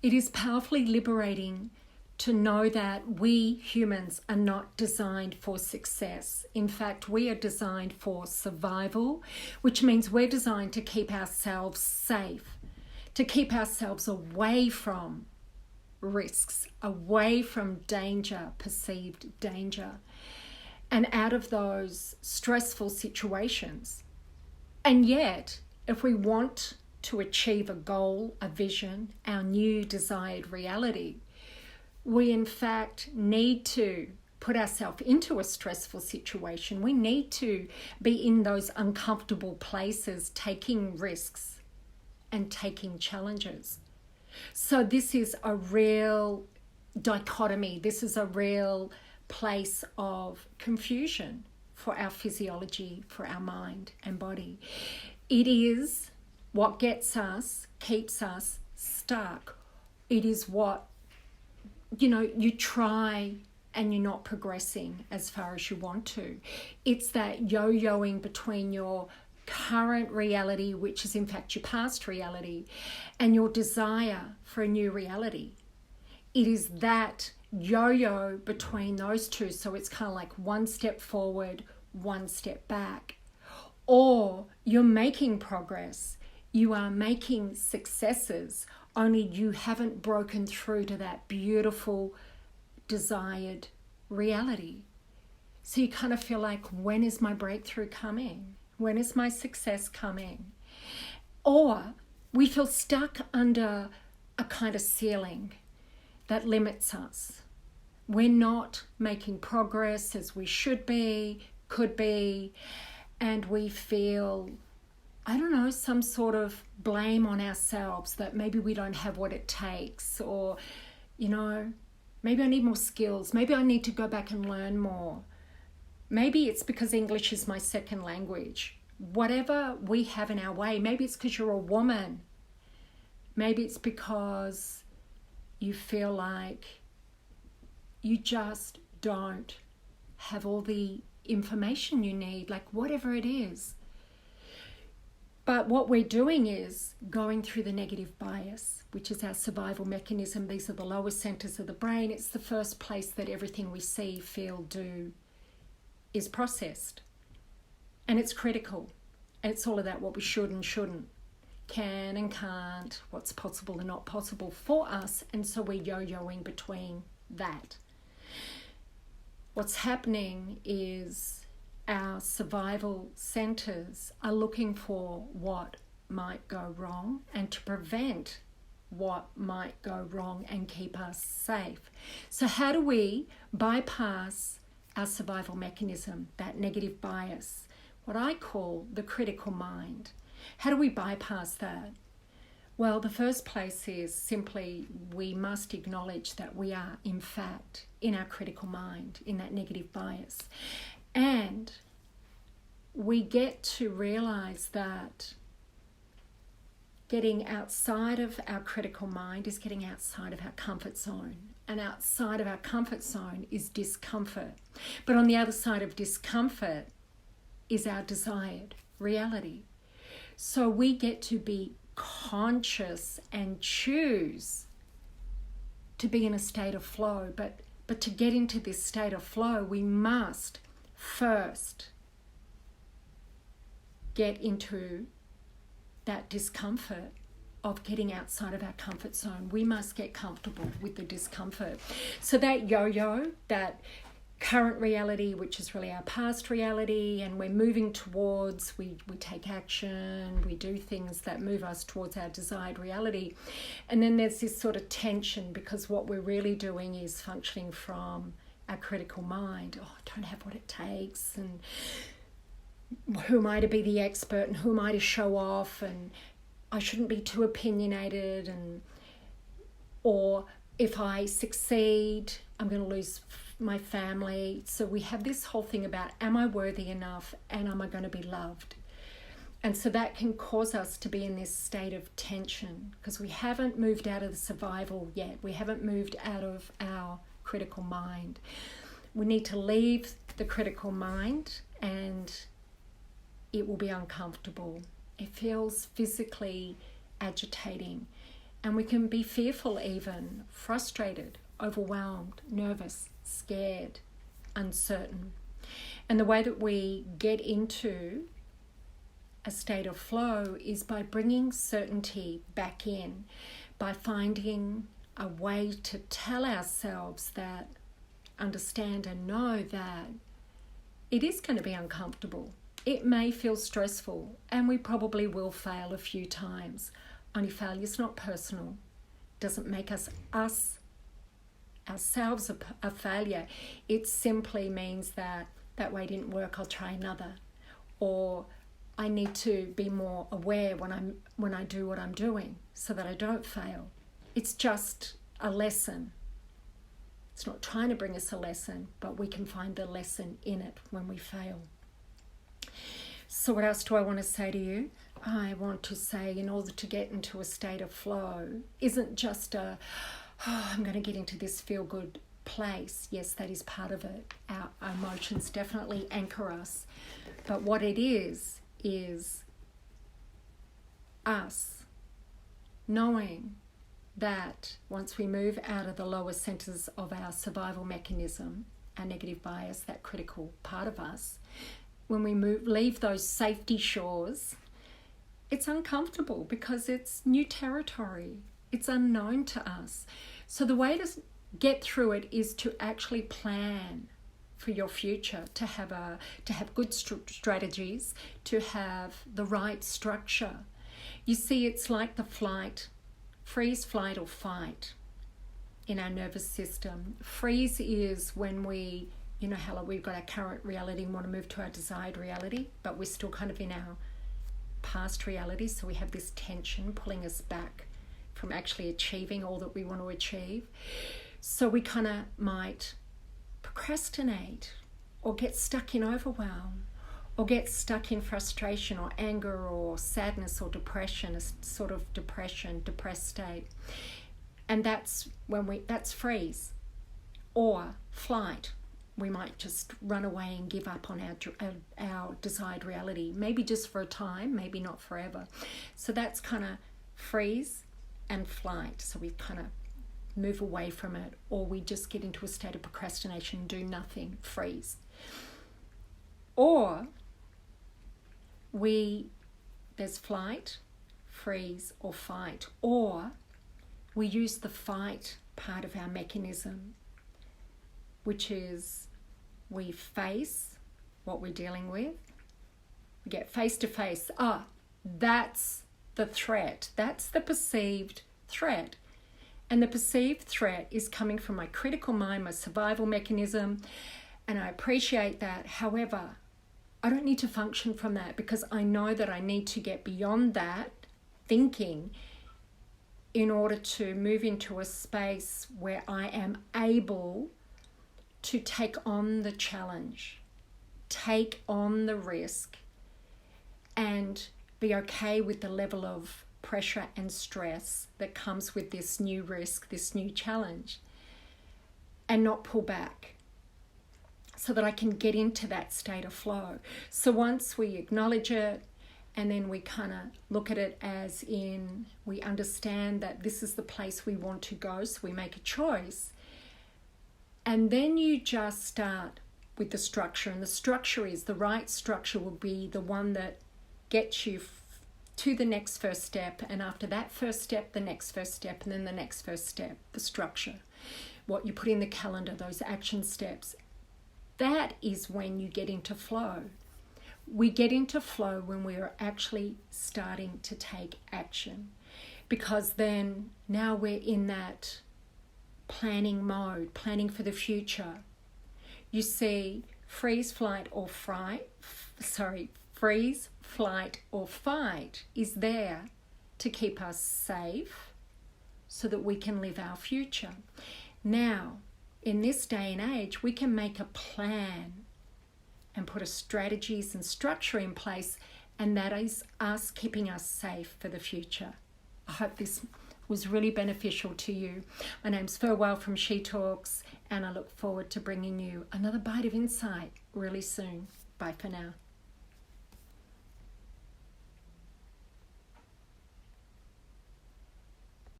It is powerfully liberating to know that we humans are not designed for success. In fact, we are designed for survival, which means we're designed to keep ourselves safe, to keep ourselves away from risks, away from danger, perceived danger, and out of those stressful situations. And yet, if we want to achieve a goal, a vision, our new desired reality, we in fact need to put ourselves into a stressful situation. We need to be in those uncomfortable places, taking risks and taking challenges. So this is a real dichotomy. This is a real place of confusion for our physiology, for our mind and body. It is what gets us, keeps us stuck. It is what, you try and you're not progressing as far as you want to. It's that yo-yoing between your current reality, which is in fact your past reality, and your desire for a new reality. It is that yo-yo between those two. So it's kind of like one step forward, one step back. Or you're making progress. You are making successes, only you haven't broken through to that beautiful, desired reality. So you kind of feel like, when is my breakthrough coming? When is my success coming? Or we feel stuck under a kind of ceiling that limits us. We're not making progress as we should be, could be, and we feel, some sort of blame on ourselves that maybe we don't have what it takes, or, maybe I need more skills. Maybe I need to go back and learn more. Maybe it's because English is my second language. Whatever we have in our way, maybe it's because you're a woman. Maybe it's because you feel like you just don't have all the information you need, like whatever it is. But what we're doing is going through the negative bias, which is our survival mechanism. These are the lower centers of the brain. It's the first place that everything we see, feel, do is processed. And it's critical. And it's all about what we should and shouldn't, can and can't, what's possible and not possible for us. And so we're yo-yoing between that. What's happening is our survival centers are looking for what might go wrong and to prevent what might go wrong and keep us safe. So how do we bypass our survival mechanism, that negative bias, what I call the critical mind? How do we bypass that? Well, the first place is simply we must acknowledge that we are, in fact, in our critical mind, in that negative bias. And we get to realize that getting outside of our critical mind is getting outside of our comfort zone. And outside of our comfort zone is discomfort. But on the other side of discomfort is our desired reality. So we get to be conscious and choose to be in a state of flow. But to get into this state of flow, we must first get into that discomfort of getting outside of our comfort zone. We must get comfortable with the discomfort. So that yo-yo, that current reality, which is really our past reality, and we're moving towards, we take action, we do things that move us towards our desired reality. And then there's this sort of tension, because what we're really doing is functioning from our critical mind. Oh, I don't have what it takes, and who am I to be the expert, and who am I to show off, and I shouldn't be too opinionated, and or if I succeed, I'm going to lose my family. So we have this whole thing about, am I worthy enough, and am I going to be loved? And so that can cause us to be in this state of tension, because we haven't moved out of the survival yet. We haven't moved out of our critical mind. We need to leave the critical mind, and it will be uncomfortable. It feels physically agitating. And we can be fearful even, frustrated, overwhelmed, nervous, scared, uncertain. And the way that we get into a state of flow is by bringing certainty back in, by finding a way to tell ourselves that, understand and know that it is going to be uncomfortable. It may feel stressful, and we probably will fail a few times. Only failure is not personal. Doesn't make us ourselves a failure. It simply means that way didn't work, I'll try another. Or I need to be more aware when I do what I'm doing so that I don't fail. It's just a lesson. It's not trying to bring us a lesson, but we can find the lesson in it when we fail. So what else do I want to say to you? I want to say, in order to get into a state of flow, isn't just I'm going to get into this feel-good place. Yes, that is part of it. Our emotions definitely anchor us. But what it is us knowing that once we move out of the lower centers of our survival mechanism, our negative bias, that critical part of us, when we leave those safety shores, it's uncomfortable because it's new territory. It's unknown to us. So the way to get through it is to actually plan for your future, to have good strategies, to have the right structure. You see, it's like the freeze, flight, or fight in our nervous system. Freeze is when we, how we've got our current reality and want to move to our desired reality, but we're still kind of in our past reality, so we have this tension pulling us back from actually achieving all that we want to achieve. So we kind of might procrastinate or get stuck in overwhelm or get stuck in frustration or anger or sadness or depression, a sort of depressed state. And that's that's freeze. Or flight. We might just run away and give up on our desired reality, maybe just for a time, maybe not forever. So that's kind of freeze and flight. So we kind of move away from it, or we just get into a state of procrastination, do nothing, freeze. Or there's flight, freeze, or fight. Or we use the fight part of our mechanism, which is we face what we're dealing with. We get face to face. That's the threat. That's the perceived threat. And the perceived threat is coming from my critical mind, my survival mechanism, and I appreciate that. However, I don't need to function from that because I know that I need to get beyond that thinking in order to move into a space where I am able to take on the challenge, take on the risk, and be okay with the level of pressure and stress that comes with this new risk, this new challenge, and not pull back so that I can get into that state of flow. So once we acknowledge it, and then we kind of look at it as in, we understand that this is the place we want to go, so we make a choice. And then you just start with the structure, and the structure is, the right structure will be the one that gets you to the next first step, and after that first step, the next first step, and then the next first step, the structure. What you put in the calendar, those action steps. That is when you get into flow. We get into flow when we are actually starting to take action, because then now we're in that planning mode, planning for the future. You see, freeze, flight, or fight is there to keep us safe so that we can live our future. Now, in this day and age, we can make a plan and put strategies and structure in place, and that is us keeping us safe for the future. I hope this was really beneficial to you. My name's Furwell from She Talks, and I look forward to bringing you another bite of insight really soon. Bye for now.